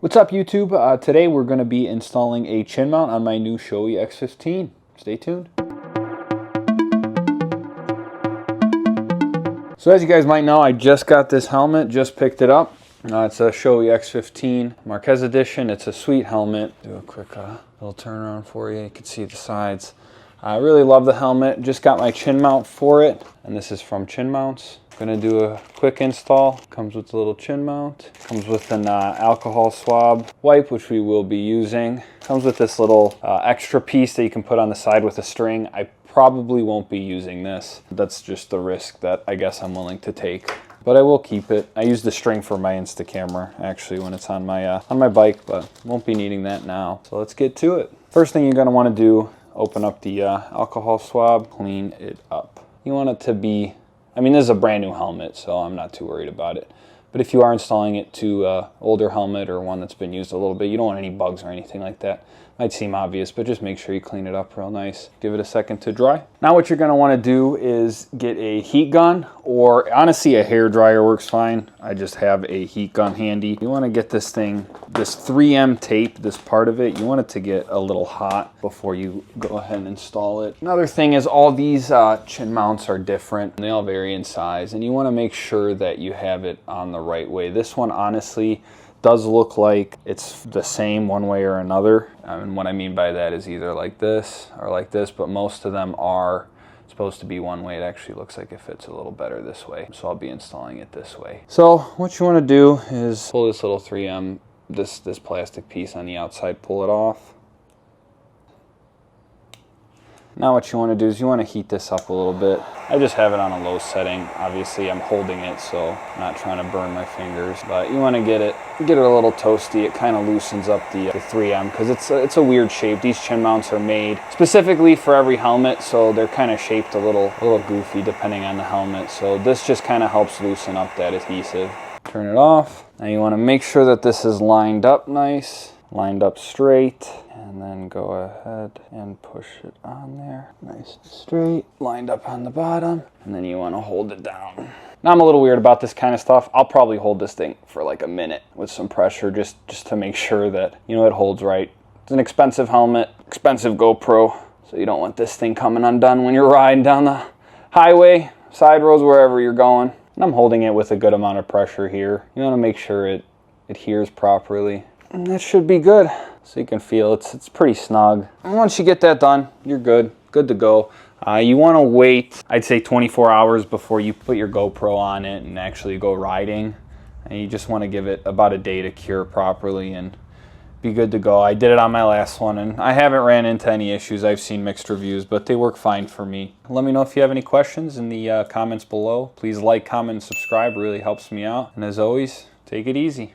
What's up, YouTube? Today we're going to be installing a chin mount on my new Shoei X15. Stay tuned. So as you guys might know, I just got this helmet, just picked it up. It's a Shoei X15 Marquez edition. It's a sweet helmet. Do a quick little turnaround for you. You can see the sides. I really love the helmet. Just got my chin mount for it, and this is from Chin Mounts. Gonna do a quick install. Comes with a little chin mount. Comes with an alcohol swab wipe, which we will be using. Comes with this little extra piece that you can put on the side with a string. I probably won't be using this. That's just the risk that I guess I'm willing to take. But I will keep it. I use the string for my Insta camera actually when it's on my bike, but won't be needing that now. So let's get to it. First thing you're gonna want to do, open up the alcohol swab, clean it up. You want it to be, I mean, this is a brand new helmet, so I'm not too worried about it. But if you are installing it to an older helmet or one that's been used a little bit, you don't want any bugs or anything like that. Might seem obvious, but just make sure you clean it up real nice. Give it a second to dry. Now what you're gonna wanna do is get a heat gun, or honestly a hair dryer works fine. I just have a heat gun handy. You wanna get this thing, this 3M tape, this part of it, you want it to get a little hot before you go ahead and install it. Another thing is all these chin mounts are different. They all vary in size, and you wanna make sure that you have it on the right way. This one honestly does look like it's the same one way or another. And what I mean by that is either like this or like this, but most of them are supposed to be one way. It actually looks like it fits a little better this way. So I'll be installing it this way. So what you want to do is pull this little 3M, this plastic piece on the outside, pull it off. Now what you want to do is you want to heat this up a little bit. I just have it on a low setting. Obviously I'm holding it, so I'm not trying to burn my fingers, but you want to get it a little toasty. It kind of loosens up the 3M because it's a weird shape. These chin mounts are made specifically for every helmet, so they're kind of shaped a little goofy depending on the helmet. So this just kind of helps loosen up that adhesive. Turn it off. Now you want to make sure that this is lined up nice, lined up straight, and then go ahead and push it on there. Nice and straight, lined up on the bottom, and then you want to hold it down. Now I'm a little weird about this kind of stuff. I'll probably hold this thing for like a minute with some pressure just to make sure that, you know, it holds right. It's an expensive helmet, expensive GoPro, so you don't want this thing coming undone when you're riding down the highway, side roads, wherever you're going. And I'm holding it with a good amount of pressure here. You want to make sure it adheres properly. And that should be good. So you can feel it's pretty snug. And once you get that done, you're good to go. You want to wait, I'd say 24 hours before you put your GoPro on it and actually go riding. And you just want to give it about a day to cure properly and be good to go. I did it on my last one and I haven't ran into any issues. I've seen mixed reviews, but they work fine for me. Let me know if you have any questions in the comments below. Please like, comment, and subscribe. It really helps me out. And as always, take it easy.